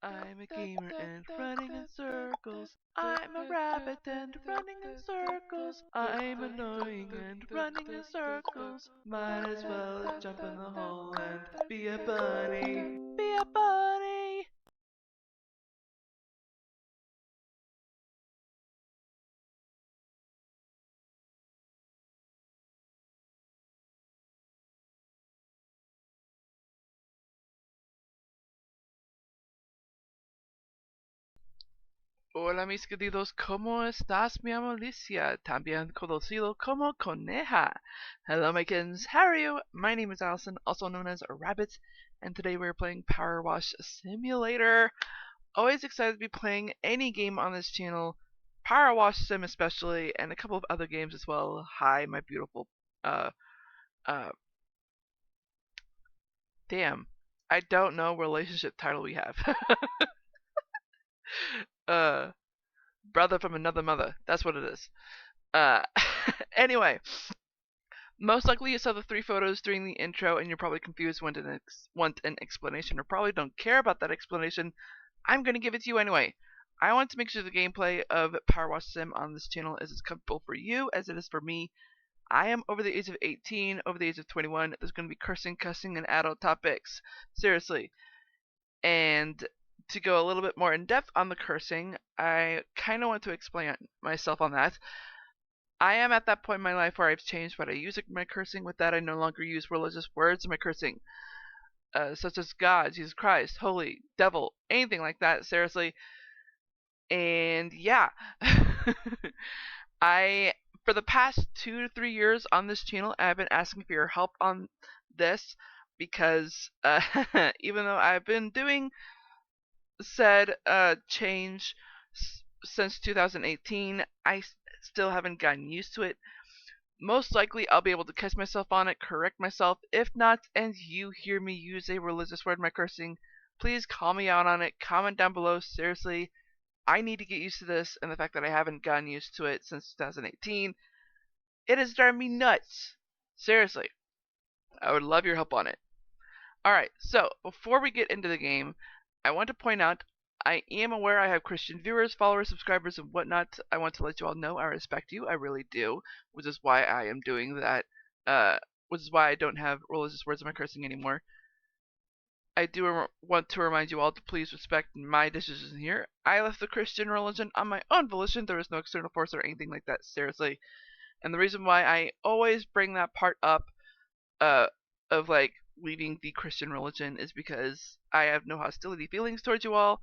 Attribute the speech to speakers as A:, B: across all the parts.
A: I'm a gamer and running in circles. I'm a rabbit and running in circles. I'm annoying and running in circles. Might as well jump in the hole and be a bunny. Be a bunny. Hola mis queridos, ¿cómo estás? Mi amo Alicia, también conocido como Coneja. Hello my kittens, how are you? My name is Allison, also known as Rabbit, and today we're playing Power Wash Simulator. Always excited to be playing any game on this channel, Power Wash Sim especially, and a couple of other games as well. Hi my beautiful, uh, uh, damn. I don't know what relationship title we have. uh, brother from another mother, that's what it is. Uh, anyway, most likely you saw the three photos during the intro and you're probably confused, want an explanation, or probably don't care about that explanation. I'm going to give it to you anyway. I want to make sure the gameplay of Power Wash Sim on this channel is as comfortable for you as it is for me. I am over the age of 18, over the age of 21. There's going to be cursing, cussing, and adult topics. Seriously. And to go a little bit more in depth on the cursing, I kind of want to explain myself on that. I am at that point in my life where I've changed what I use in my cursing. With that, I no longer use religious words in my cursing, such as God, Jesus Christ, holy, devil, anything like that, seriously. And yeah, I, for the past 2 to 3 years on this channel, I've been asking for your help on this because even though I've been doing said change since 2018, I still haven't gotten used to it. Most likely I'll be able to catch myself on it, correct myself. If not, and you hear me use a religious word in my cursing, please call me out on it. Comment down below. Seriously, I need to get used to this, and the fact that I haven't gotten used to it since 2018, it has driven me nuts. Seriously, I would love your help on it. Alright, so before we get into the game, I want to point out I am aware I have Christian viewers, followers, subscribers, and whatnot. I want to let you all know I respect you. I really do, which is why I am doing that. Uh, which is why I don't have religious words in my cursing anymore. I do want to remind you all to please respect my decisions here. I left the Christian religion on my own volition. There is no external force or anything like that, seriously. And the reason why I always bring that part up, uh, of like leaving the Christian religion is because I have no hostility feelings towards you all.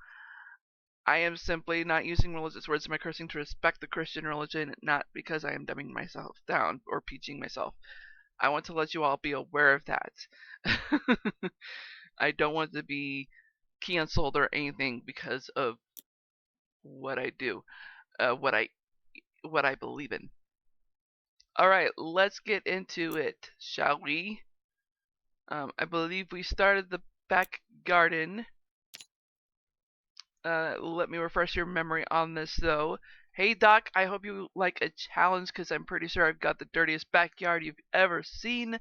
A: I am simply not using religious words in my cursing to respect the Christian religion, not because I am dumbing myself down or peaching myself. I want to let you all be aware of that. I don't want to be canceled or anything because of what I do, uh, what I what I believe in. All right, let's get into it, shall we? I believe we started the back garden. Let me refresh your memory on this though. Hey Doc, I hope you like a challenge because I'm pretty sure I've got the dirtiest backyard you've ever seen.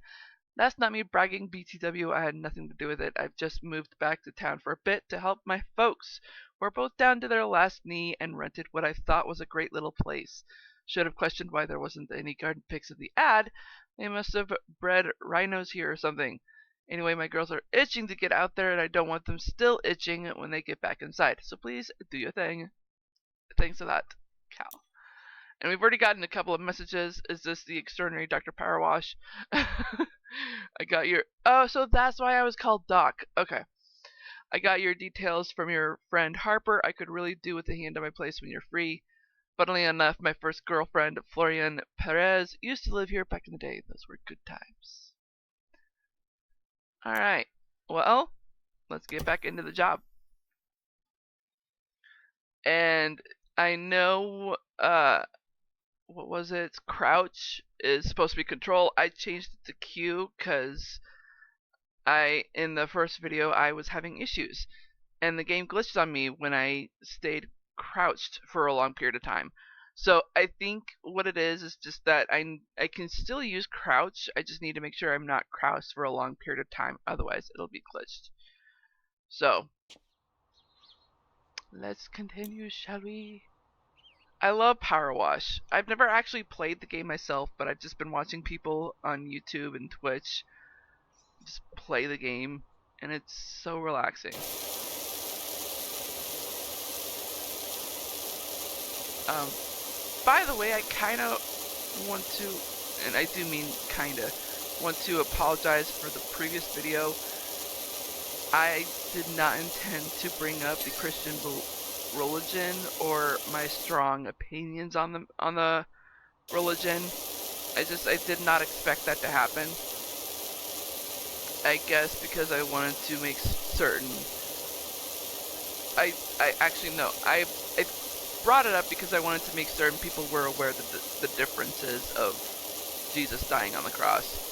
A: That's not me bragging, BTW. I had nothing to do with it. I've just moved back to town for a bit to help my folks. We're both down to their last knee and rented what I thought was a great little place. Should have questioned why there wasn't any garden pics in the ad. They must have bred rhinos here or something. Anyway, my girls are itching to get out there and I don't want them still itching when they get back inside. So please do your thing. Thanks a lot, Cal. And we've already gotten a couple of messages. Is this the extraordinary Dr. Powerwash? I got your. Oh, so that's why I was called Doc. Okay. I got your details from your friend Harper. I could really do with a hand at my place when you're free. Funnily enough, my first girlfriend, Florian Perez, used to live here back in the day. Those were good times. Alright. Well, let's get back into the job. And I know, what was it? Crouch is supposed to be control. I changed it to Q because in the first video, I was having issues. And the game glitched on me when I stayed crouched for a long period of time. So I think what it is just that I can still use crouch. I just need to make sure I'm not crouched for a long period of time. Otherwise, it'll be glitched. So Let's continue, shall we? I love Power Wash. I've never actually played the game myself, but I've just been watching people on YouTube and Twitch just play the game, and it's so relaxing. By the way, I kind of want to, and I do mean kinda, want to apologize for the previous video. I did not intend to bring up the Christian religion or my strong opinions on the religion. I did not expect that to happen. I guess because I wanted to make certain. I actually no. I brought it up because I wanted to make certain people were aware that the differences of Jesus dying on the cross.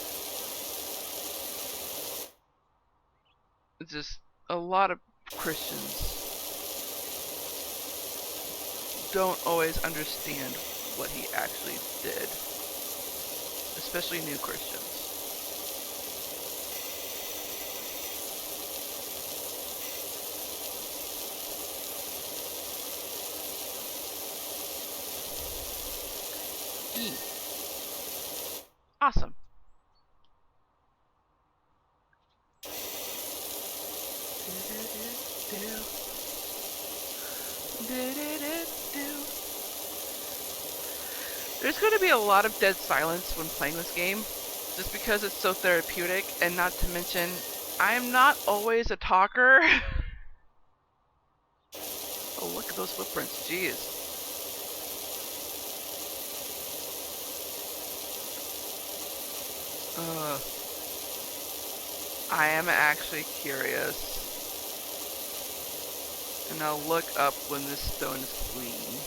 A: It's just a lot of Christians don't always understand what he actually did, especially new Christians. Awesome. There's going to be a lot of dead silence when playing this game, just because it's so therapeutic, and not to mention, I'm not always a talker. Oh, look at those footprints, jeez. I am actually curious, and I'll look up when this stone is clean.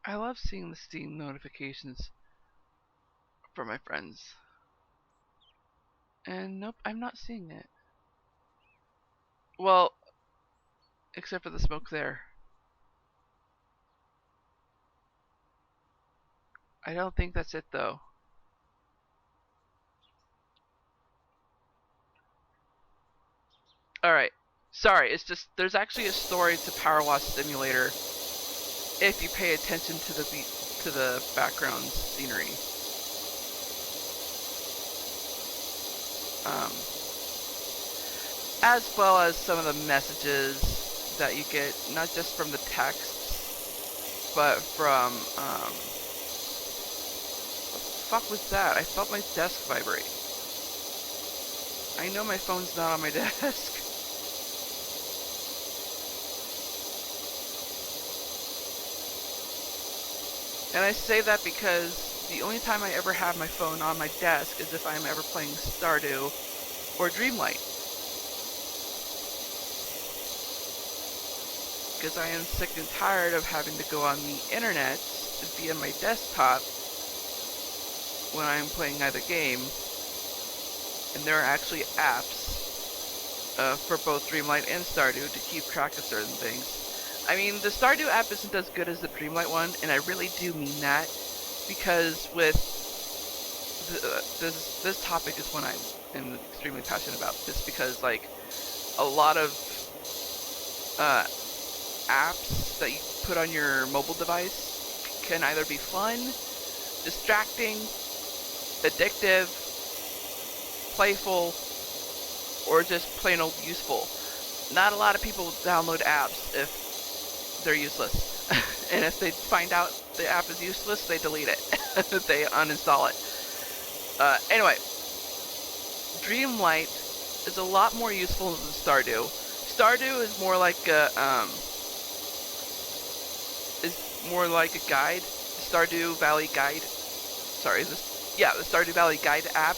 A: I love seeing the Steam notifications for my friends. And nope, I'm not seeing it. Well, except for the smoke there. I don't think that's it though. Alright. Sorry, it's just there's actually a story to Power Wash Simulator if you pay attention to the background scenery. As well as some of the messages that you get, not just from the text, but from what the fuck was that? I felt my desk vibrate. I know my phone's not on my desk. And I say that because the only time I ever have my phone on my desk is if I'm ever playing Stardew or Dreamlight. Because I am sick and tired of having to go on the internet via my desktop when I'm playing either game. And there are actually apps for both Dreamlight and Stardew to keep track of certain things. I mean, the Stardew app isn't as good as the Dreamlight one, and I really do mean that, because with this topic is one I am extremely passionate about, just because, like, a lot of apps that you put on your mobile device can either be fun, distracting, addictive, playful, or just plain old useful. Not a lot of people download apps if they're useless. And if they find out the app is useless, they delete it. They uninstall it. Anyway, Dreamlight is a lot more useful than Stardew. Stardew is more like a guide. Stardew Valley Guide. Sorry, the Stardew Valley Guide app.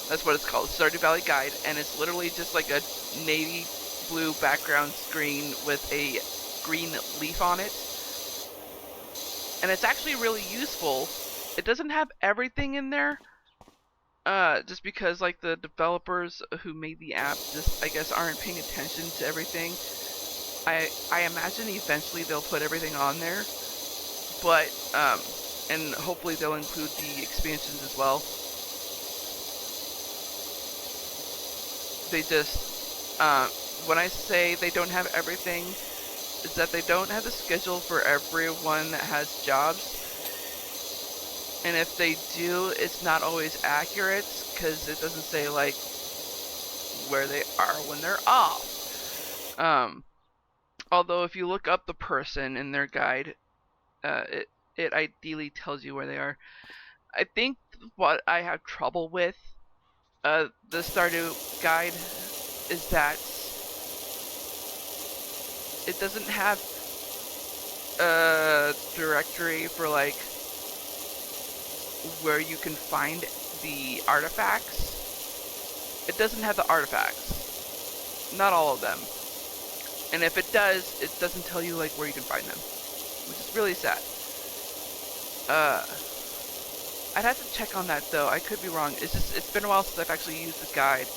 A: That's what it's called, Stardew Valley Guide, and it's literally just like a navy blue background screen with a green leaf on it. And it's actually really useful. It doesn't have everything in there, just because like the developers who made the app just, I guess, aren't paying attention to everything. I imagine eventually they'll put everything on there, but and hopefully they'll include the expansions as well. They just, when I say they don't have everything, is that they don't have the schedule for everyone that has jobs. And if they do, it's not always accurate, because it doesn't say, like, where they are when they're off. Although if you look up the person in their guide, it ideally tells you where they are. I think what I have trouble with the Stardew guide is that it doesn't have a directory for, like, where you can find the artifacts. It doesn't have the artifacts. Not all of them. And if it does, it doesn't tell you, like, where you can find them, which is really sad. I'd have to check on that, though. I could be wrong. It's been a while since I've actually used the guide,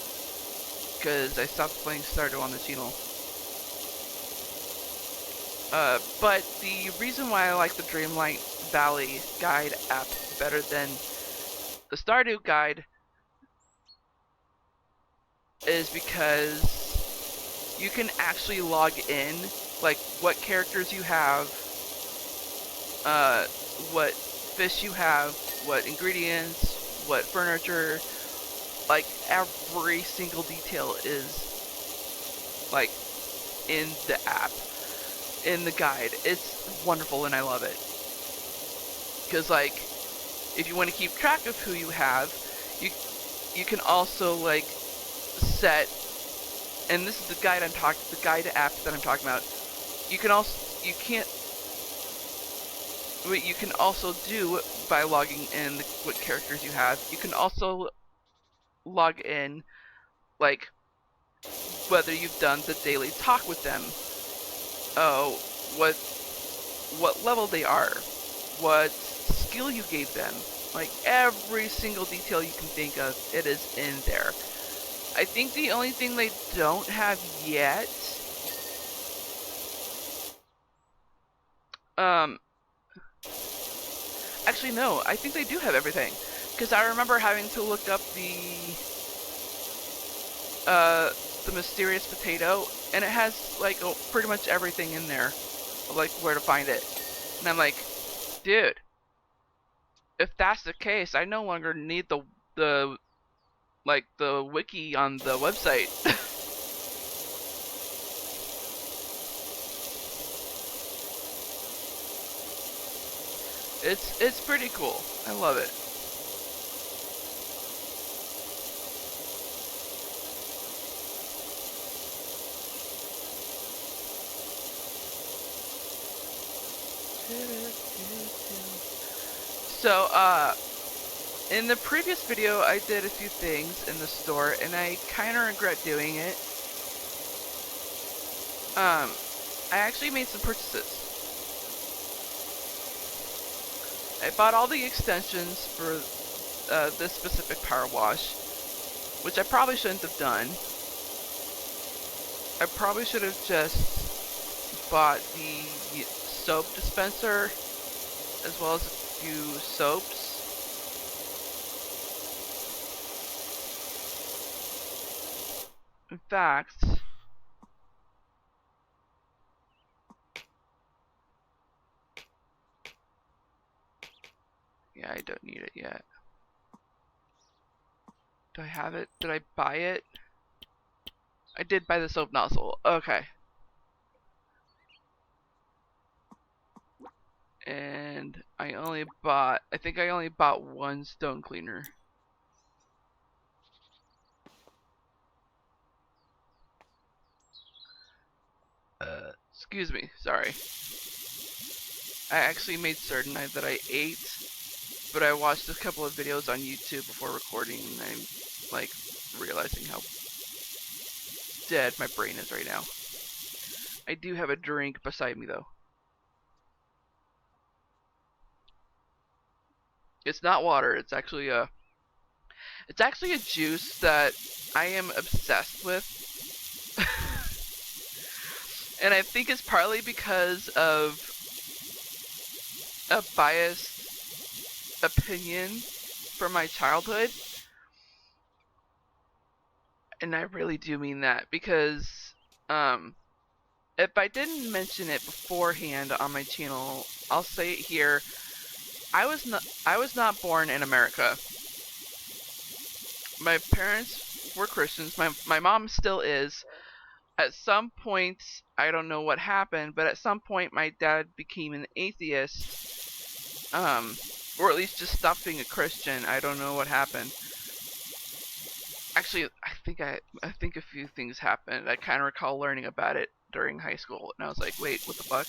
A: because I stopped playing Stardew on the channel. But the reason why I like the Dreamlight Valley guide app better than the Stardew guide is because you can actually log in, like, what characters you have, what fish you have, what ingredients, what furniture, like, every single detail is, like, in the app, in the guide. It's wonderful and I love it. Because, like, if you want to keep track of who you have, you can also, like, set, and this is the guide the guide app that I'm talking about. You can also do by logging in what characters you have. You can also log in, like, whether you've done the daily talk with them, what level they are, what skill you gave them, like, every single detail you can think of, it is in there. I think the only thing they don't have yet, actually no, I think they do have everything, because I remember having to look up the mysterious potato, and it has, like, pretty much everything in there, like, where to find it. And I'm like, dude, if that's the case, I no longer need the wiki on the website. It's pretty cool. I love it. So, in the previous video, I did a few things in the store, and I kind of regret doing it. I actually made some purchases. I bought all the extensions for this specific power wash, which I probably shouldn't have done. I probably should have just bought the soap dispenser, as well as a few soaps. In fact, yeah, I don't need it yet. Do I have it? Did I buy it? I did buy the soap nozzle. Okay. And I think I only bought one stone cleaner. Excuse me, sorry. I actually made certain that I ate, but I watched a couple of videos on YouTube before recording, and I'm, like, realizing how dead my brain is right now. I do have a drink beside me, though. It's not water, it's actually a juice that I am obsessed with. And I think it's partly because of a bias opinion from my childhood. And I really do mean that, because if I didn't mention it beforehand on my channel, I'll say it here. I was not born in America. My parents were Christians. My mom still is. At some point, I don't know what happened, but at some point my dad became an atheist. Or at least just stopped being a Christian. I don't know what happened. Actually, I think a few things happened. I kind of recall learning about it during high school, and I was like, wait, what the fuck?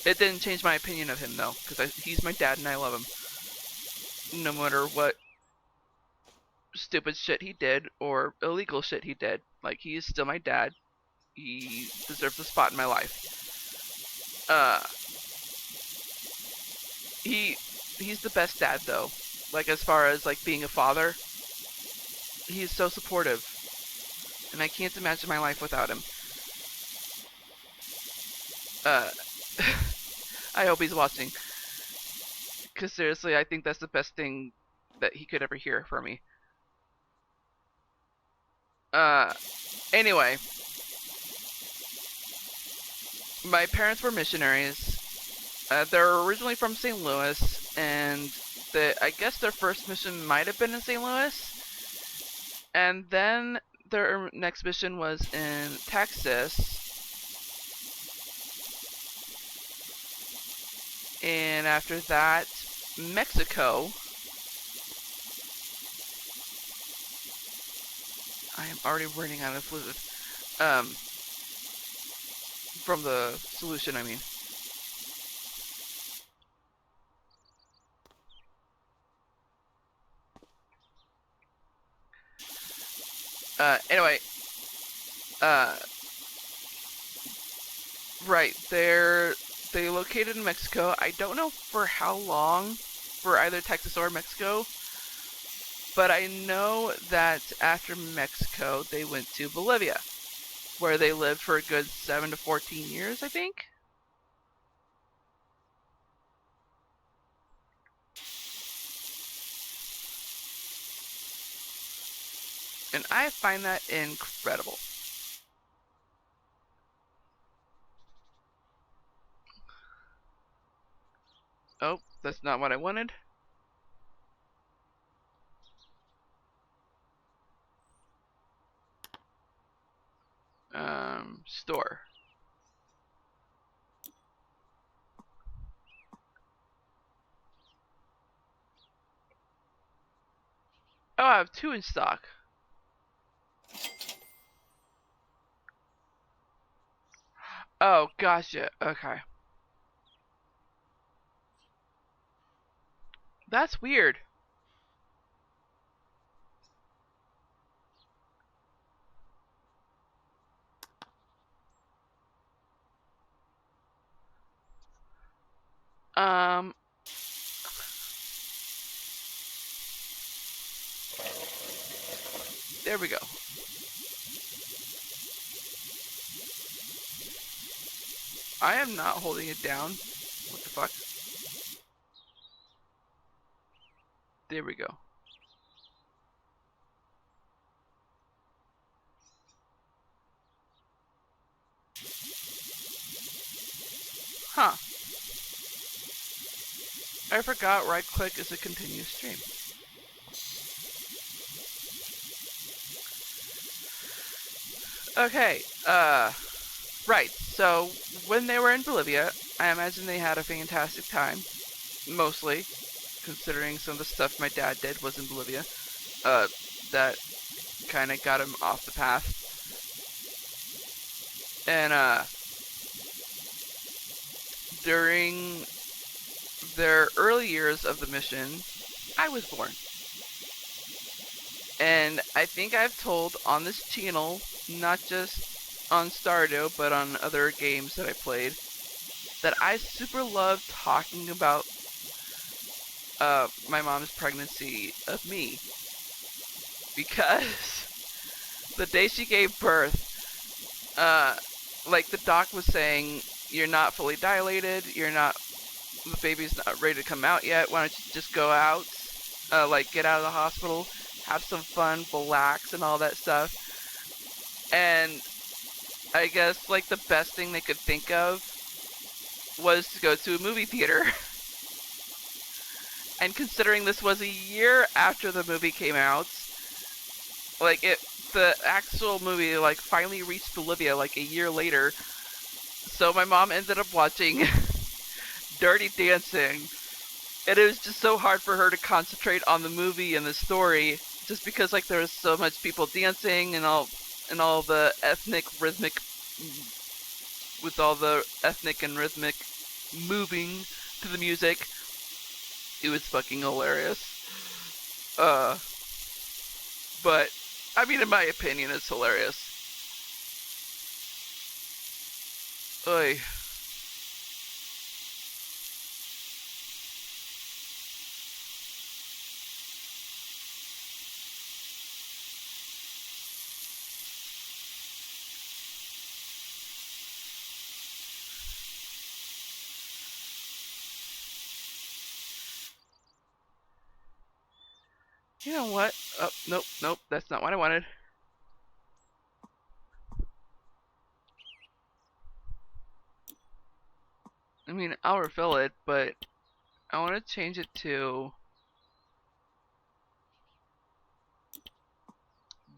A: It didn't change my opinion of him though, because he's my dad and I love him, no matter what stupid shit he did or illegal shit he did. Like, he is still my dad. He deserves a spot in my life. He's the best dad though. Like, as far as like being a father, he's so supportive, and I can't imagine my life without him. I hope he's watching, because seriously, I think that's the best thing that he could ever hear from me. Anyway, my parents were missionaries. They're originally from St. Louis, and I guess their first mission might have been in St. Louis, and then their next mission was in Texas, and after that, Mexico. I am already running out of fluid. From the solution, I mean. Anyway. Right, they located in Mexico. I don't know for how long, for either Texas or Mexico, but I know that after Mexico, they went to Bolivia, where they lived for a good 7 to 14 years, I think. And I find that incredible. Oh, that's not what I wanted. Store. Oh, I have 2 in stock. Oh, gotcha. Okay. That's weird. There we go. I am not holding it down. What the fuck? There we go. Huh. I forgot right click is a continuous stream. Okay, right, so when they were in Bolivia, I imagine they had a fantastic time, mostly, considering some of the stuff my dad did was in Bolivia, that kind of got him off the path. And, during their early years of the mission, I was born. And I think I've told on this channel, not just on Stardew, but on other games that I played, that I super love talking about my mom's pregnancy of me. Because the day she gave birth, like the doc was saying, you're not fully dilated, you're not the baby's not ready to come out yet. Why don't you just go out, like get out of the hospital, have some fun, relax, and all that stuff. And I guess like the best thing they could think of was to go to a movie theater. And considering this was a year after the movie came out, like the actual movie like finally reached Olivia like a year later. So my mom ended up watching Dirty Dancing, and it was just so hard for her to concentrate on the movie and the story, just because like there was so much people dancing and all the ethnic rhythmic, with all the ethnic and rhythmic moving to the music. It was fucking hilarious. But I mean, in my opinion, it's hilarious. Oy. You know what? Oh, nope, that's not what I wanted. I mean, I'll refill it, but I want to change it to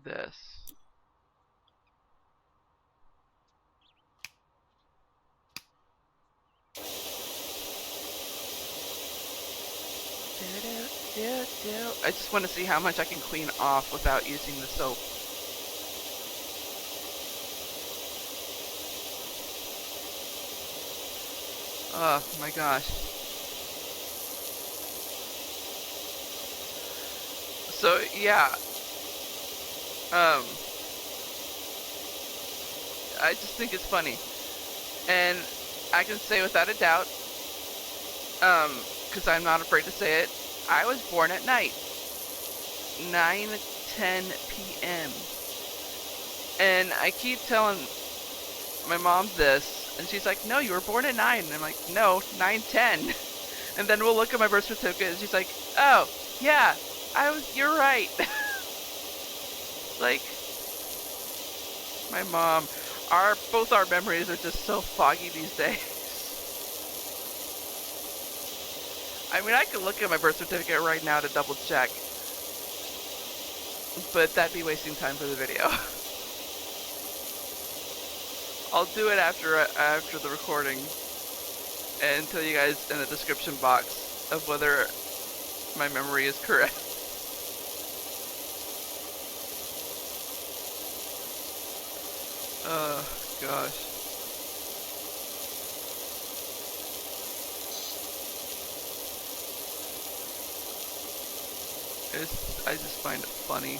A: this. I just want to see how much I can clean off without using the soap. Oh my gosh. So yeah, I just think it's funny, and I can say without a doubt, because I'm not afraid to say it, I was born at night, 9:10 p.m. And I keep telling my mom this, and she's like, "No, you were born at 9." And I'm like, "No, 9:10." And then we'll look at my birth certificate, and she's like, "Oh, yeah, you're right." Like, my mom, both our memories are just so foggy these days. I mean, I could look at my birth certificate right now to double check, but that'd be wasting time for the video. I'll do it after the recording, and tell you guys in the description box of whether my memory is correct. Oh gosh. I just find it funny.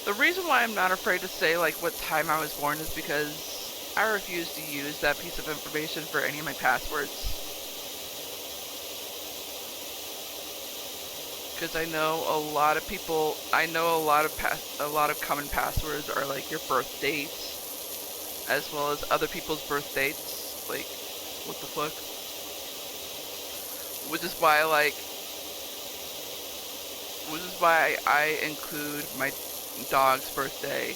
A: The reason why I'm not afraid to say like what time I was born is because I refuse to use that piece of information for any of my passwords. Because I know a lot of people, I know a lot of common passwords are like your birth dates, as well as other people's birth dates. Like, what the fuck? Which is why I include my dog's birthday.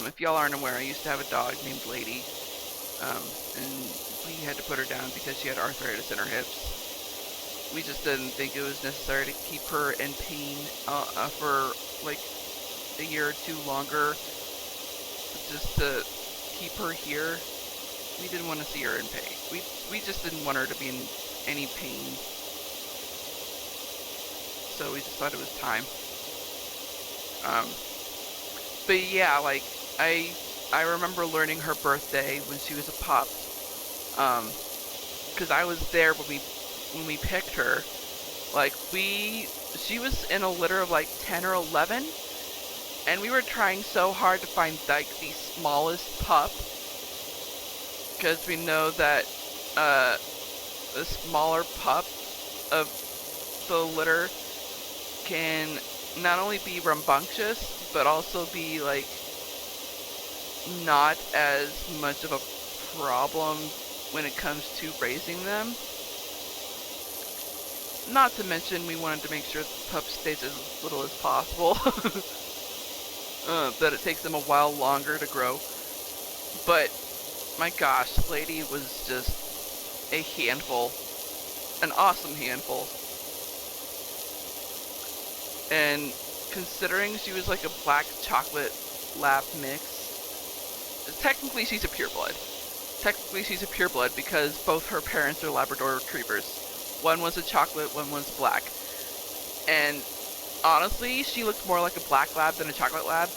A: If y'all aren't aware, I used to have a dog named Lady, and we had to put her down because she had arthritis in her hips. We just didn't think it was necessary to keep her in pain for like a year or two longer, just to keep her here. We didn't want to see her in pain. We just didn't want her to be in any pain. So we just thought it was time. But yeah, like I remember learning her birthday when she was a pup. Because I was there when we picked her. Like she was in a litter of like 10 or 11, and we were trying so hard to find like the smallest pup, because we know that the smaller pup of the litter can not only be rambunctious, but also be like not as much of a problem when it comes to raising them. Not to mention, we wanted to make sure the pup stays as little as possible. That it takes them a while longer to grow. But my gosh, Lady was just a handful. An awesome handful. And considering she was like a black chocolate lab mix, technically she's a pureblood. Technically she's a pureblood because both her parents are Labrador retrievers. One was a chocolate, one was black. And honestly, she looks more like a black lab than a chocolate lab.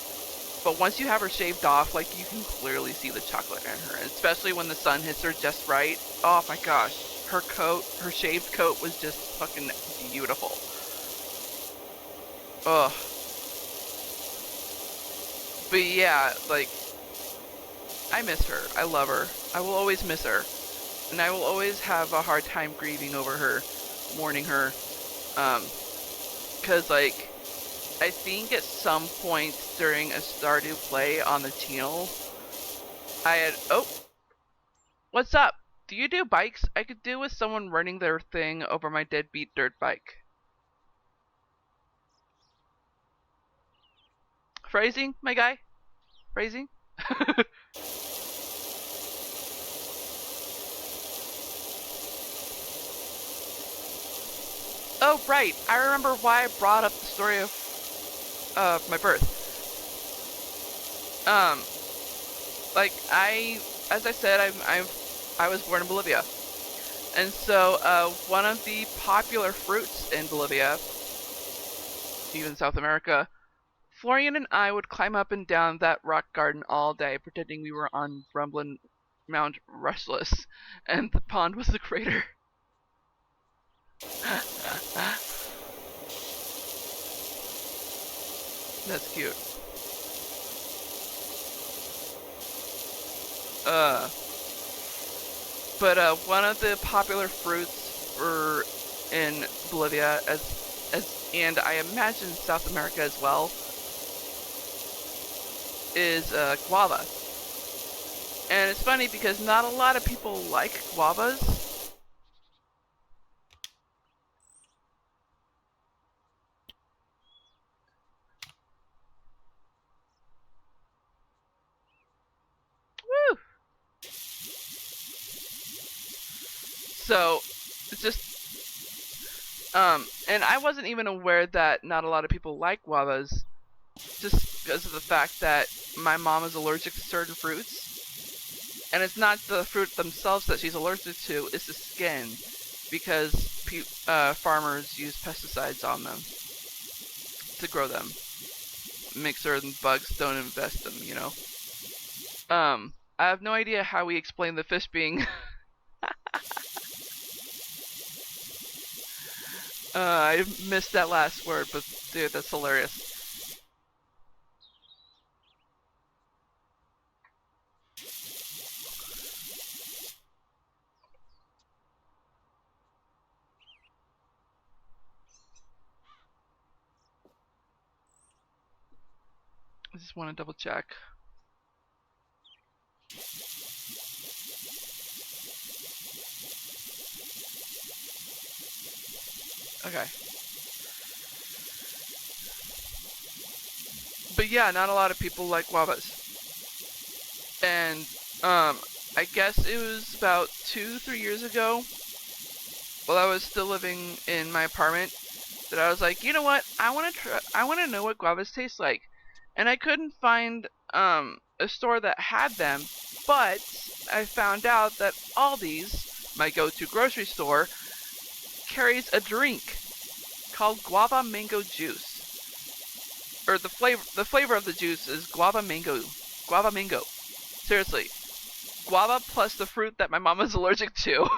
A: But once you have her shaved off, like, you can clearly see the chocolate in her. And especially when the sun hits her just right. Oh my gosh. Her coat, her shaved coat was just fucking beautiful. Ugh. But yeah, like, I miss her. I love her. I will always miss her. And I will always have a hard time grieving over her, mourning her. Cause like, I think at some point during a Stardew play on the channel, I had, oh, what's up? Do you do bikes? I could do with someone running their thing over my deadbeat dirt bike. Phrasing, my guy? Phrasing? Oh, right. I remember why I brought up the story of my birth. Like, as I said, I was born in Bolivia. And so, one of the popular fruits in Bolivia, even South America, Florian and I would climb up and down that rock garden all day, pretending we were on Rumblin' Mount Rushless, and the pond was the crater. That's cute. But one of the popular fruits were in Bolivia, and I imagine South America as well, is guava. And it's funny because not a lot of people like guavas. Woo! So, it's just, and I wasn't even aware that not a lot of people like guavas, just because of the fact that my mom is allergic to certain fruits. And it's not the fruit themselves that she's allergic to, it's the skin, because farmers use pesticides on them to grow them. Make certain bugs don't infest them, you know? I have no idea how we explain the fish being... I missed that last word, but dude, that's hilarious. I just want to double check. Okay. But yeah, not a lot of people like guavas. And, I guess it was about 2-3 years ago, while I was still living in my apartment, that I was like, you know what? I want to know what guavas taste like. And I couldn't find, a store that had them, but I found out that Aldi's, my go-to grocery store, carries a drink called guava mango juice. Or the flavor of the juice is guava mango. Guava mango. Seriously. Guava plus the fruit that my mom is allergic to.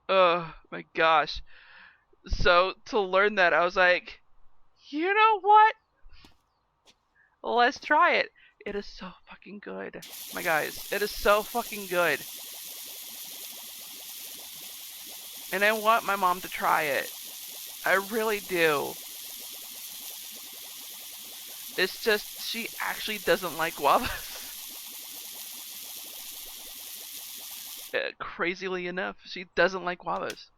A: Oh my gosh. So to learn that, I was like, you know what? Let's try it. It is so fucking good. My guys, it is so fucking good. And I want my mom to try it. I really do. It's just she actually doesn't like guavas. Crazily enough, she doesn't like guavas.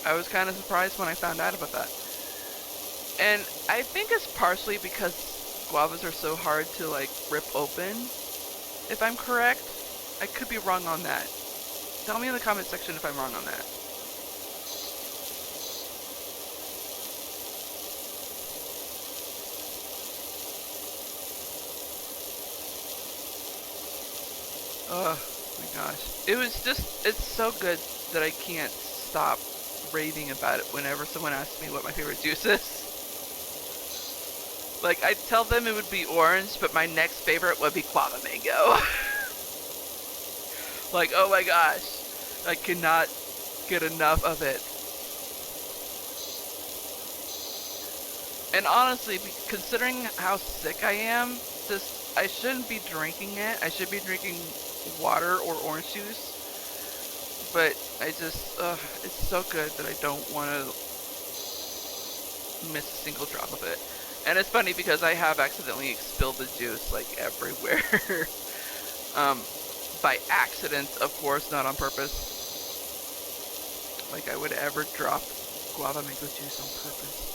A: I was kind of surprised when I found out about that. And I think it's partially because guavas are so hard to like rip open, if I'm correct. I could be wrong on that. Tell me in the comment section if I'm wrong on that. Oh my gosh. It's so good that I can't stop raving about it whenever someone asks me what my favorite juice is. Like, I'd tell them it would be orange, but my next favorite would be guava mango. Like, oh my gosh. I cannot get enough of it. And honestly, considering how sick I am, I shouldn't be drinking it. I should be drinking water or orange juice. But it's so good that I don't want to miss a single drop of it. And it's funny because I have accidentally spilled the juice like everywhere. By accident, of course, not on purpose. Like I would ever drop guava mango juice on purpose.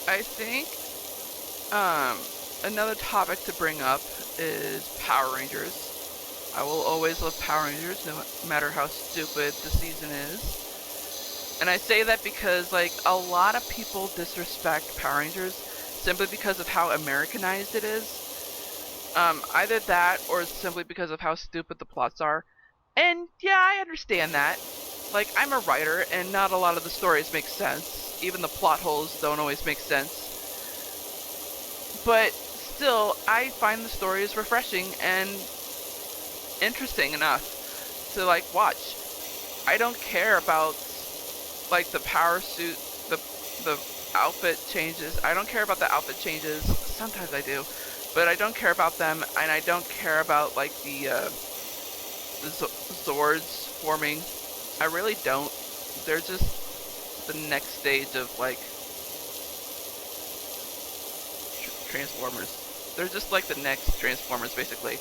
A: I think another topic to bring up is Power Rangers. I will always love Power Rangers, no matter how stupid the season is. And I say that because, like, a lot of people disrespect Power Rangers simply because of how Americanized it is. Either that or simply because of how stupid the plots are. And yeah, I understand that. Like, I'm a writer, and not a lot of the stories make sense. Even the plot holes don't always make sense. But still, I find the stories refreshing and interesting enough to like watch. I don't care about like the power suit, the outfit changes. I don't care about the outfit changes. Sometimes I do, but I don't care about them, and I don't care about like the Zords forming. I really don't. They're just the next stage of like Transformers. They're just like the next Transformers, basically.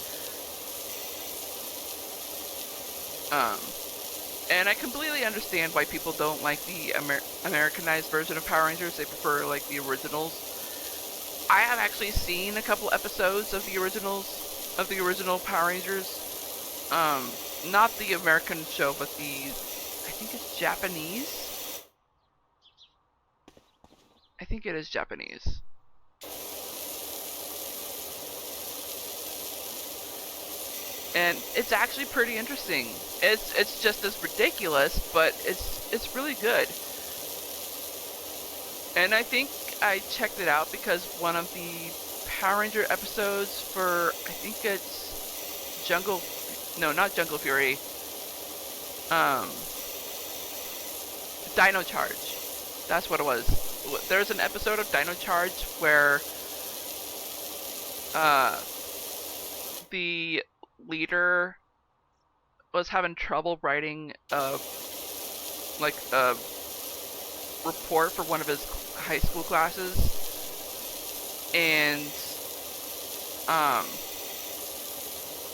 A: And I completely understand why people don't like the Americanized version of Power Rangers. They prefer like the originals. I have actually seen a couple episodes of the original Power Rangers. Not the American show, but I think it's Japanese. I think it is Japanese. And it's actually pretty interesting. It's just as ridiculous, but it's really good. And I think I checked it out because one of the Power Ranger episodes for, I think it's not Jungle Fury, Dino Charge. That's what it was. There's an episode of Dino Charge where the leader was having trouble writing a report for one of his high school classes, and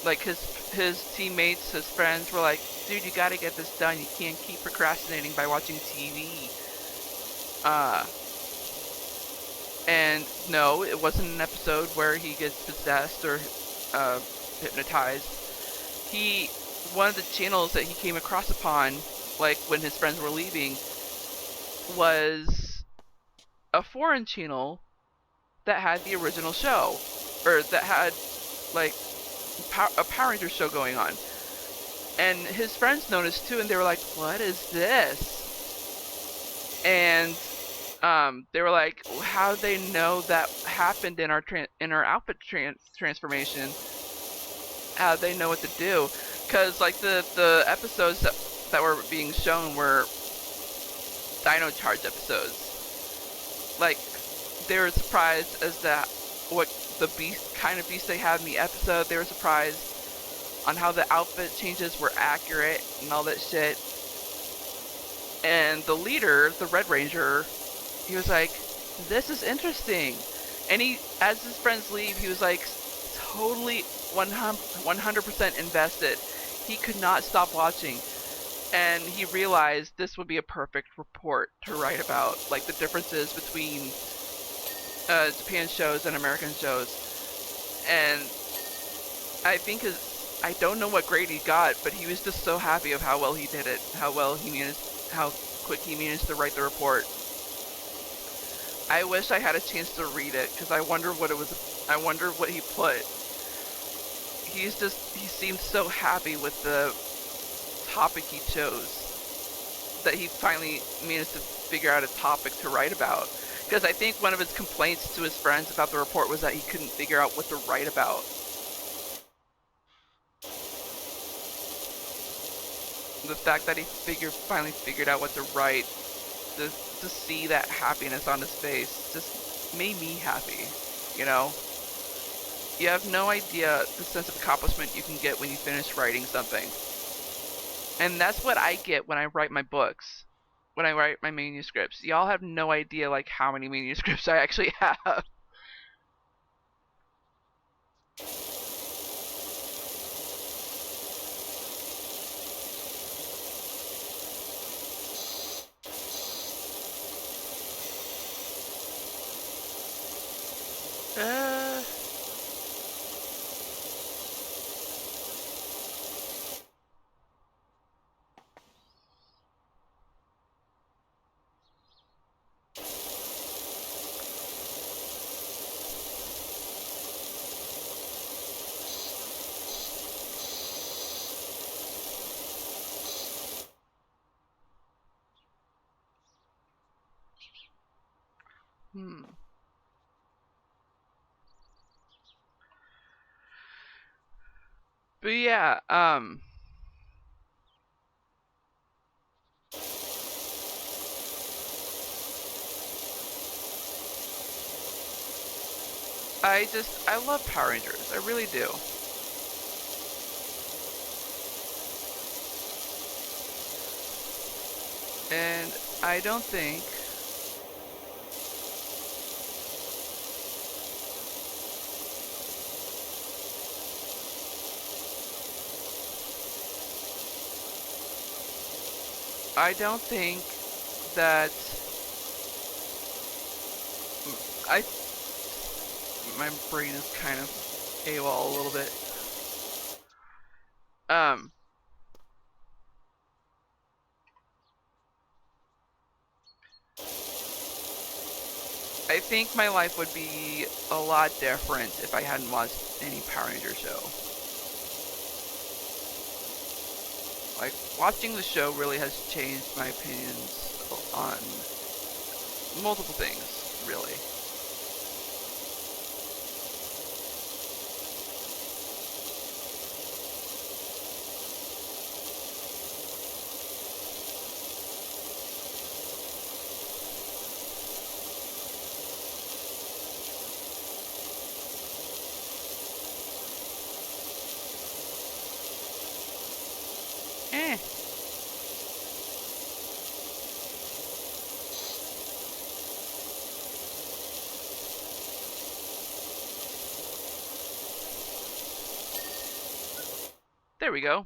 A: like his teammates, his friends were like, dude, you gotta get this done. You can't keep procrastinating by watching TV. And no, it wasn't an episode where he gets possessed or hypnotized. One of the channels that he came across upon, like when his friends were leaving, was a foreign channel that had the original show, or that had like a Power Rangers show going on. And his friends noticed too, and they were like, "What is this?" And they were like, "How do they know that happened in our outfit transformation? How do they know what to do?" Because like the episodes that were being shown were Dino Charge episodes. Like, they were surprised as to what the kind of beast they had in the episode. They were surprised on how the outfit changes were accurate and all that shit. And the leader, the Red Ranger, he was like, "This is interesting." And as his friends leave, he was like totally 100% invested. He could not stop watching. And he realized this would be a perfect report to write about, like the differences between Japan shows and American shows. And I think I don't know what grade he got, but he was just so happy of how well he did it, how quick he managed to write the report. I wish I had a chance to read it, because I wonder what he put. He seemed so happy with the topic he chose that he finally managed to figure out a topic to write about. Because I think one of his complaints to his friends about the report was that he couldn't figure out what to write about. The fact that he finally figured out what to write, to see that happiness on his face just made me happy, you know? You have no idea the sense of accomplishment you can get when you finish writing something. And that's what I get when I write my books, when I write my manuscripts. Y'all have no idea like how many manuscripts I actually have. But yeah, I love Power Rangers. I really do. And I don't think that my brain is kind of AWOL a little bit. I think my life would be a lot different if I hadn't watched any Power Ranger show. Like, watching the show really has changed my opinions on multiple things, really. There we go.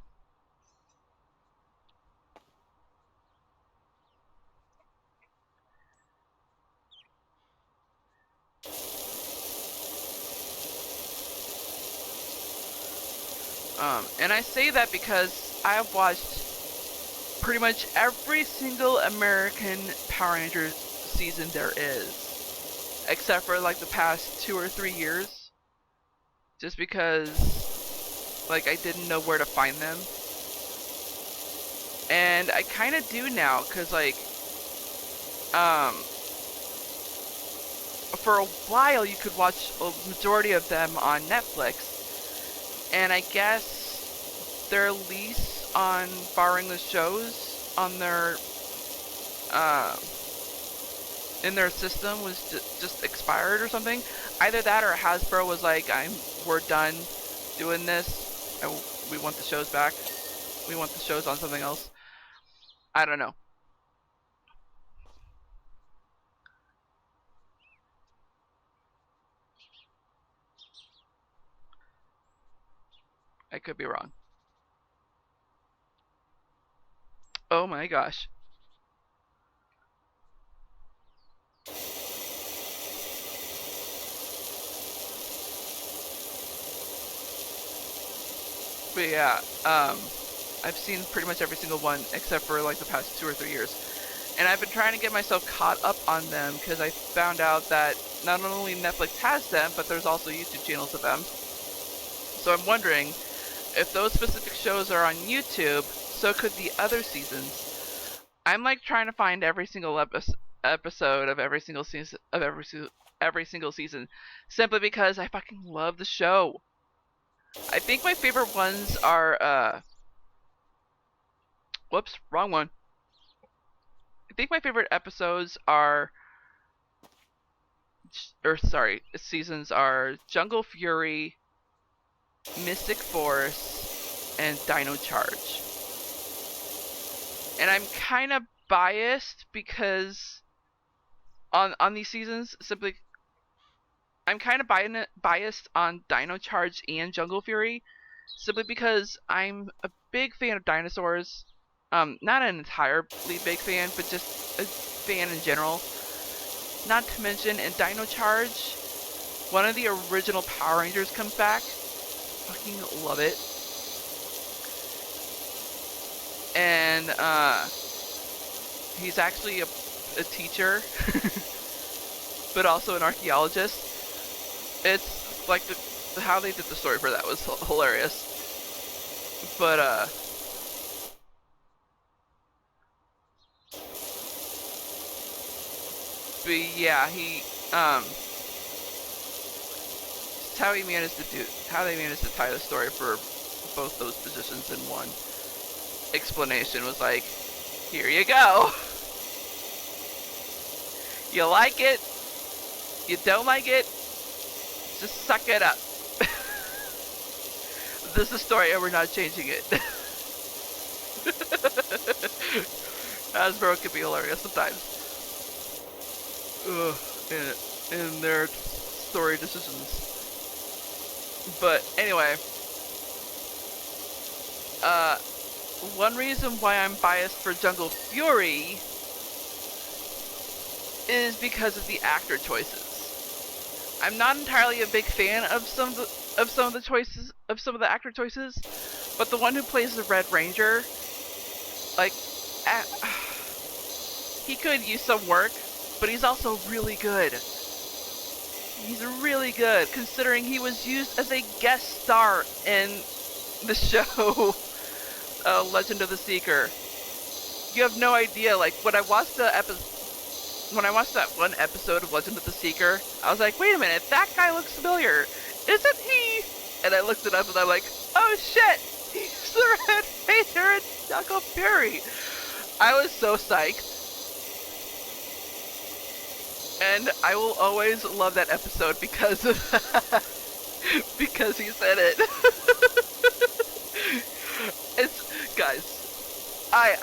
A: And I say that because I have watched pretty much every single American Power Rangers season there is, except for like the past 2 or 3 years, just because like I didn't know where to find them. And I kind of do now, cause like for a while you could watch a majority of them on Netflix, and I guess their lease on borrowing the shows on their in their system was just expired or something. Either that or Hasbro was like, we're done doing this. We want the shows back. We want the shows on something else. I don't know. I could be wrong. Oh my gosh. But yeah, I've seen pretty much every single one except for like the past 2 or 3 years. And I've been trying to get myself caught up on them because I found out that not only Netflix has them, but there's also YouTube channels of them. So I'm wondering if those specific shows are on YouTube, so could the other seasons. I'm like trying to find every single episode of every single season of every single season, simply because I fucking love the show. I think my favorite ones are whoops, wrong one. I think my favorite episodes are seasons are Jungle Fury, Mystic Force, and Dino Charge. And I'm kind of biased because on these seasons, simply I'm kind of biased on Dino Charge and Jungle Fury, simply because I'm a big fan of dinosaurs. Not an entirely big fan, but just a fan in general. Not to mention, in Dino Charge, one of the original Power Rangers comes back. Fucking love it. And he's actually a teacher, but also an archaeologist. It's like how they did the story for that was hilarious. But yeah, how they managed to tie the story for both those positions in one explanation was like, here you go. You like it? You don't like it? Just suck it up. This is the story and we're not changing it. Hasbro can be hilarious sometimes. In their story decisions. But anyway, one reason why I'm biased for Jungle Fury is because of the actor choices. I'm not entirely a big fan of some of the actor choices, but the one who plays the Red Ranger, like, he could use some work, but he's also really good. He's really good, considering he was used as a guest star in the show Legend of the Seeker. You have no idea. Like, when I watched that one episode of Legend of the Seeker, I was like, wait a minute, that guy looks familiar. Isn't he? And I looked it up and I'm like, oh shit, he's the Red Ranger in Jungle Fury. I was so psyched. And I will always love that episode because of because he said it. It's, guys, I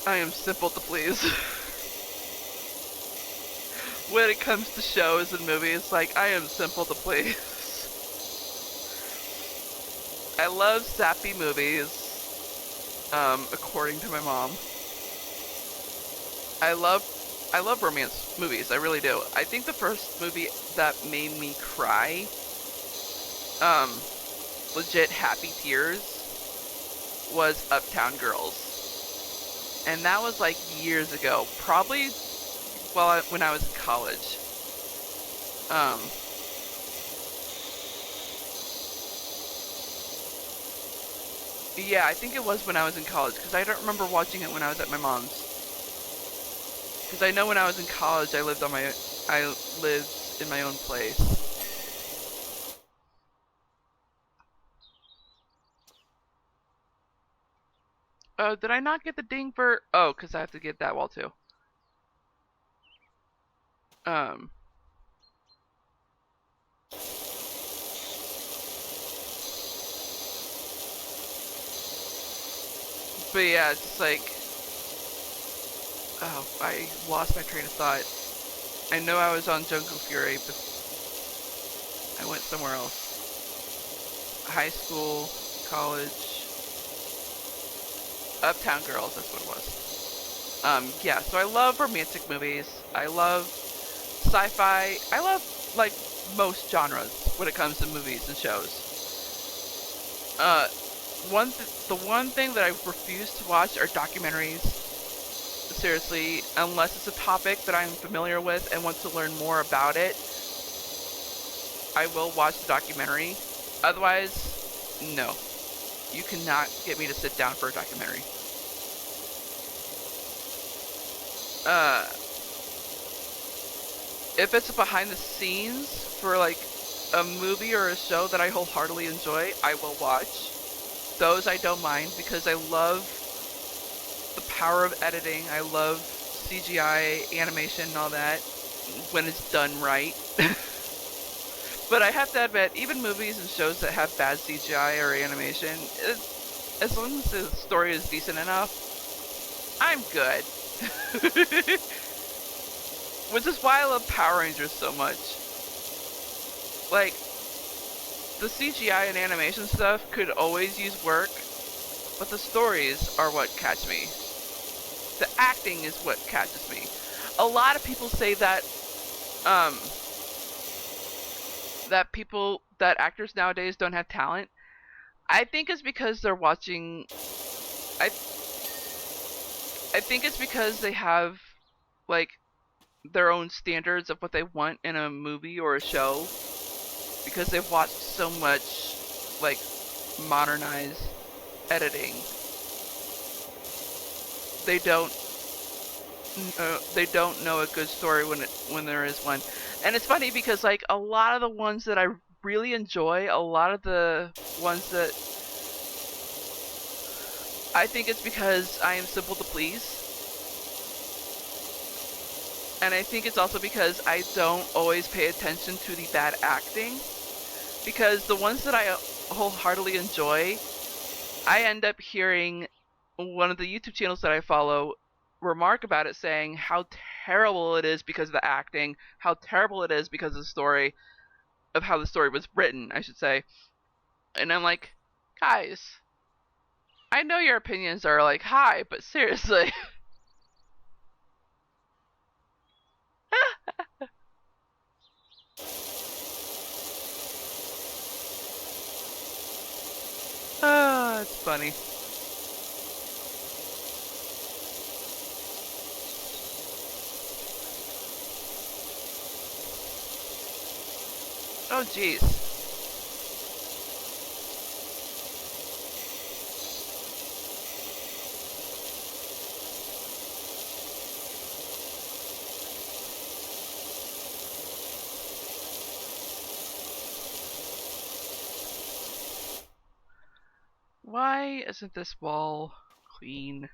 A: am simple to please. When it comes to shows and movies, like, I am simple to please. I love sappy movies. According to my mom. I love romance movies. I really do. I think the first movie that made me cry, um, legit happy tears, was Uptown Girls, and that was like years ago. Probably when I was in college. Um, yeah, I think it was when I was in college because I don't remember watching it when I was at my mom's. Because I know when I was in college, I lived in my own place. Oh, did I not get the ding for? Oh, because I have to get that wall too. Um, but yeah, it's just like, oh, I lost my train of thought. I know I was on Jungle Fury, but I went somewhere else. High school, college, Uptown Girls, that's what it was. Yeah, so I love romantic movies. I love sci-fi. I love, like, most genres when it comes to movies and shows. The one thing that I refuse to watch are documentaries. Seriously, unless it's a topic that I'm familiar with and want to learn more about it, I will watch the documentary. Otherwise, no. You cannot get me to sit down for a documentary. If it's behind the scenes for like a movie or a show that I wholeheartedly enjoy, I will watch. Those I don't mind because I love the power of editing. I love CGI, animation, and all that when it's done right. But I have to admit, even movies and shows that have bad CGI or animation, as long as the story is decent enough, I'm good. Which is why I love Power Rangers so much. Like, the CGI and animation stuff could always use work, but the stories are what catch me. The acting is what catches me. A lot of people say that, that actors nowadays don't have talent. I think it's because they're watching, I think it's because they have, like, their own standards of what they want in a movie or a show, because they've watched so much, like, modernized editing. They don't know a good story when there is one. And it's funny because, like, a lot of the ones that I really enjoy, a lot of the ones that I think it's because I am simple to please. And I think it's also because I don't always pay attention to the bad acting. Because the ones that I wholeheartedly enjoy, I end up hearing one of the YouTube channels that I follow remark about it, saying how terrible it is because of the acting, how terrible it is because of the story, of how the story was written, I should say. And I'm like, guys, I know your opinions are like high, but seriously. Ah, it's funny. Oh, jeez. Why isn't this wall clean?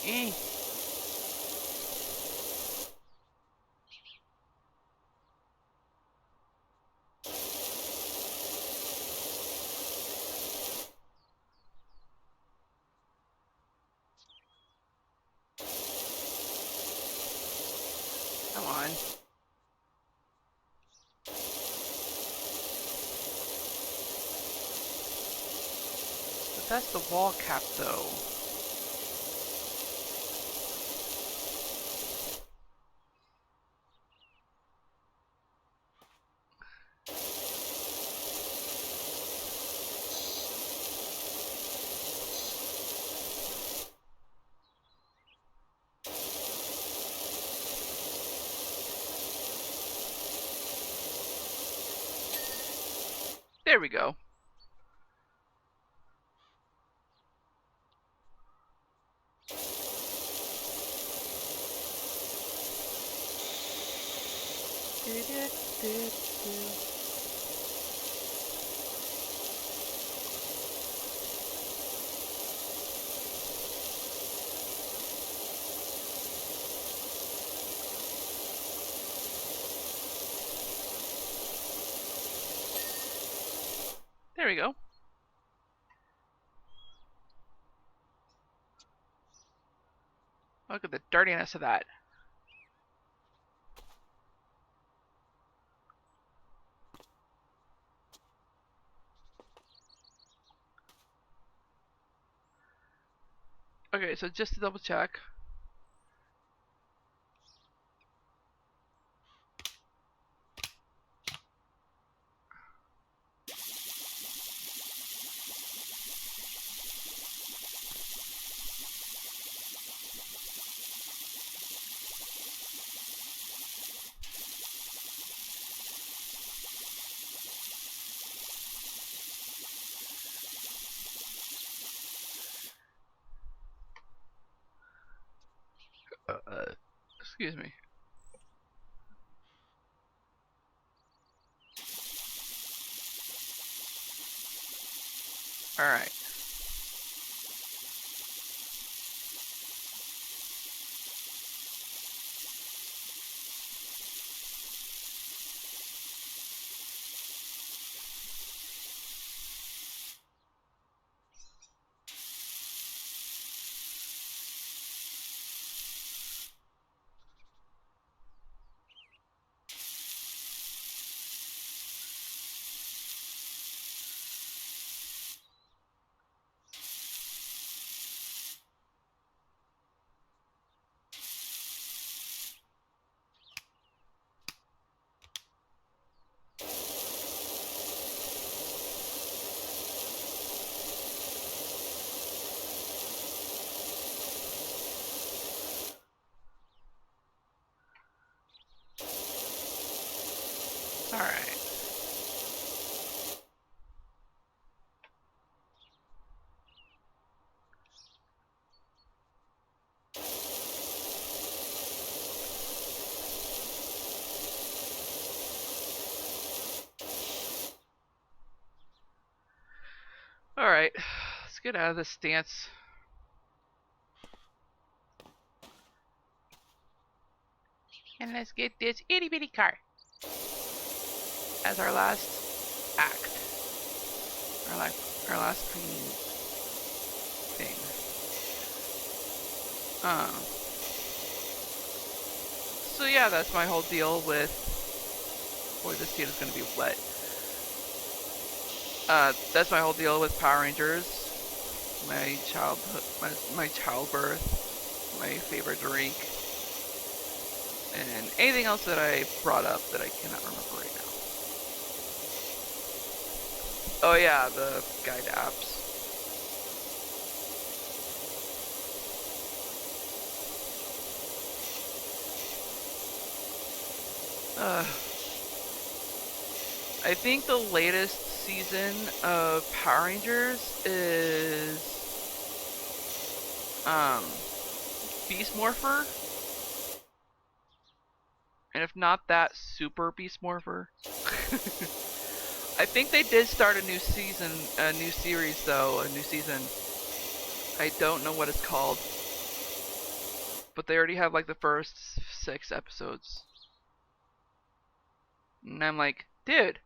A: Eh. Come on. But that's the wall cap, though. There we go. There we go. Look at the dirtiness of that. Okay, so just to double check. Excuse me. Alright. Alright. Alright. Let's get out of this stance. And let's get this itty bitty car as our last act. Our last cleaning thing. So yeah, that's my whole deal with. Boy, this seat is gonna be wet. That's my whole deal with Power Rangers. My childhood, my childbirth, my favorite drink, and anything else that I brought up that I cannot remember right now. Oh yeah, the guide apps. I think the latest season of Power Rangers is Beast Morpher. And if not that, Super Beast Morpher. I think they did start a new season, a new series though, a new season. I don't know what it's called. but they already have like the first 6 episodes. And I'm like, dude,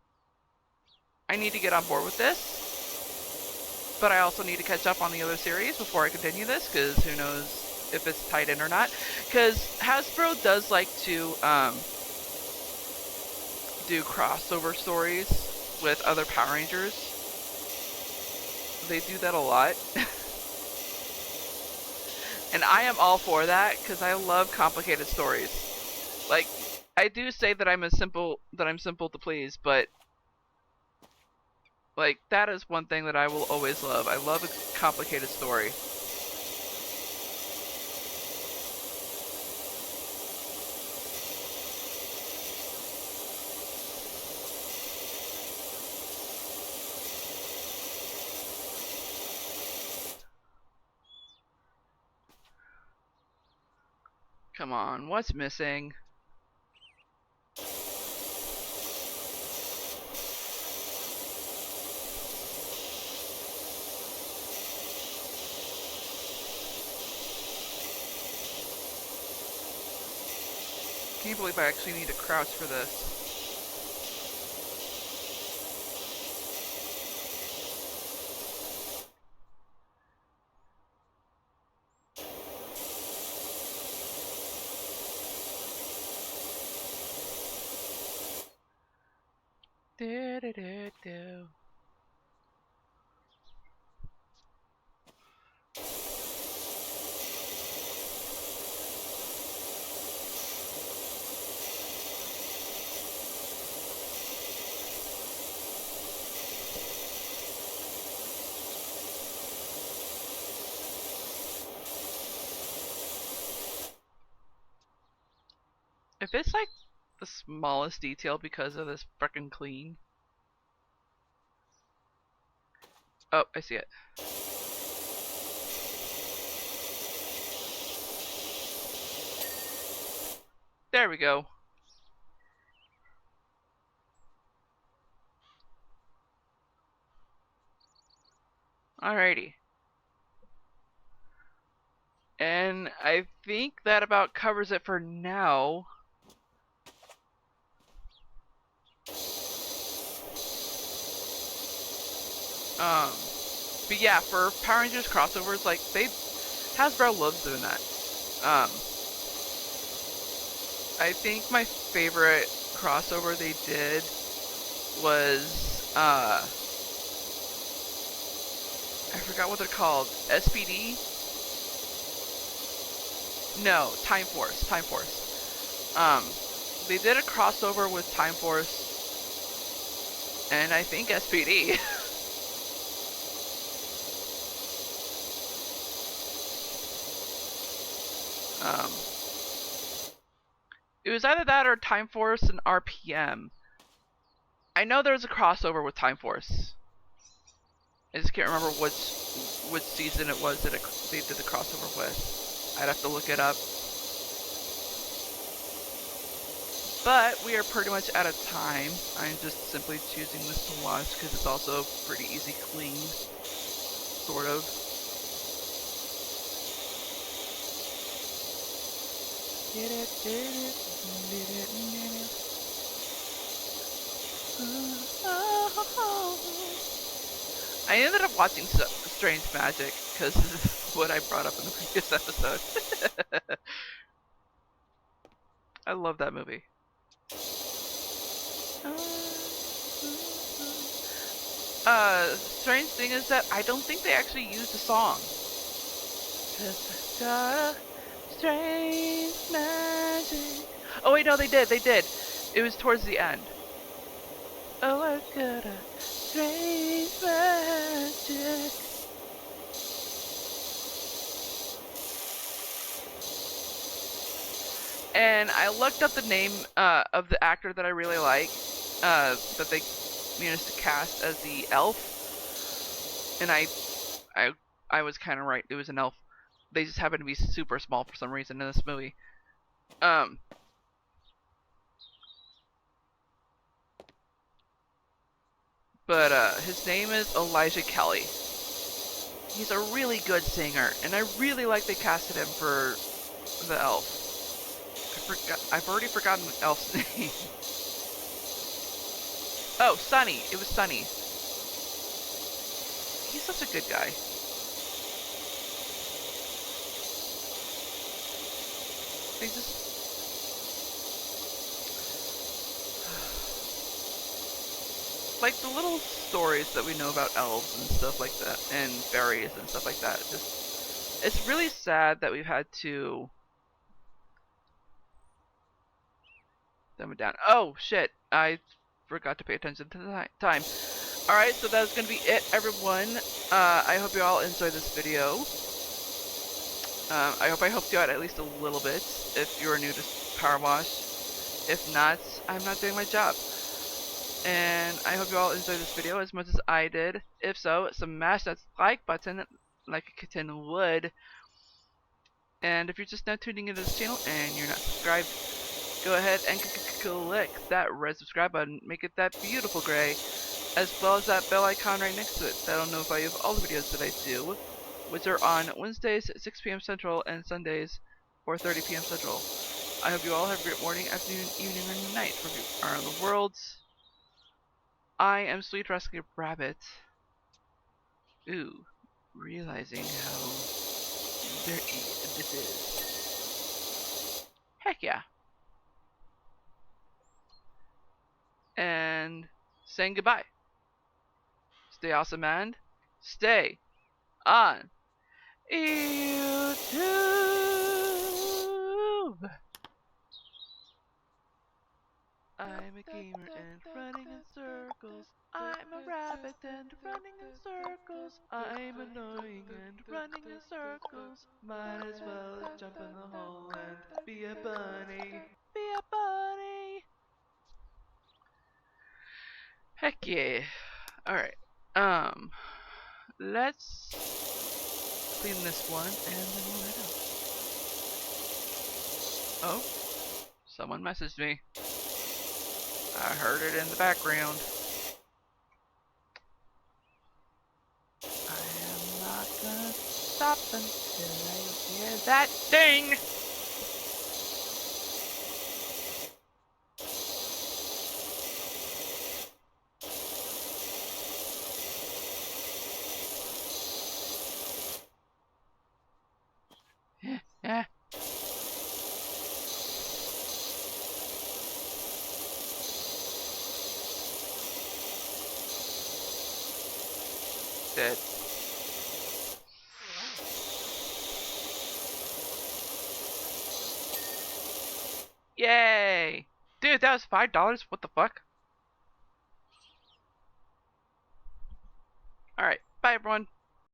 A: I need to get on board with this, but I also need to catch up on the other series before I continue this, because who knows if it's tied in or not. Because Hasbro does like to do crossover stories with other Power Rangers. They do that a lot. And I am all for that, because I love complicated stories. Like, I do say that I'm simple to please, but like, that is one thing that I will always love. I love a complicated story. Come on, what's missing? Can't believe I actually need to crouch for this. Do. If it's like the smallest detail because of this frickin' clean. Oh, I see it. There we go. Alrighty. And I think that about covers it for now. But yeah, for Power Rangers crossovers, like, Hasbro loves doing that. I think my favorite crossover they did was, I forgot what they're called. SPD? No, Time Force. Time Force. They did a crossover with Time Force and I think SPD. It was either that or Time Force and RPM. I know there was a crossover with Time Force. I just can't remember which season it was that they did the crossover with. I'd have to look it up. But we are pretty much out of time. I'm just simply choosing this to watch because it's also pretty easy clean. Sort of. I ended up watching Strange Magic because of what I brought up in the previous episode. I love that movie. Strange thing is that I don't think they actually used the song. Just a strange magic. Oh wait, no, they did. It was towards the end. Oh, I got a strange magic. And I looked up the name of the actor that I really like, that they managed to cast as the elf, and I was kind of right. It was an elf. They just happened to be super small for some reason in this movie. But his name is Elijah Kelly. He's a really good singer, and I really like they casted him for the elf. I've already forgotten the elf's name. Oh, Sunny. It was Sunny. He's such a good guy. They just... like the little stories that we know about elves and stuff like that, and fairies and stuff like that. Just, it's really sad that we've had to dumb it down. Oh shit! I forgot to pay attention to the time. All right, so that's gonna be it, everyone. I hope you all enjoyed this video. I hope I helped you out at least a little bit if you're new to Power Wash. If not, I'm not doing my job. And I hope you all enjoyed this video as much as I did. If so, smash that like button like a kitten would. And if you're just now tuning into this channel and you're not subscribed, go ahead and click that red subscribe button, make it that beautiful gray, as well as that bell icon right next to it. That'll notify you of all the videos that I do, which are on Wednesdays 6 p.m. Central and Sundays 4:30 p.m. Central. I hope you all have a great morning, afternoon, evening, or night wherever you are in the world. I am Sweet Rescue Rabbit. Ooh, realizing how dirty this is. Heck yeah. And saying goodbye. Stay awesome and stay on YouTube. I'm a gamer and running in circles. I'm a rabbit and running in circles. I'm annoying and running in circles. Might as well jump in the hole and be a bunny. Be a bunny. Heck yeah. Alright. Let's clean this one and then we'll head out. Oh, someone messaged me. I heard it in the background. I am not gonna stop until I hear that ding! Eh. Dead. Yay! Dude, that was $5? What the fuck? Alright, bye everyone.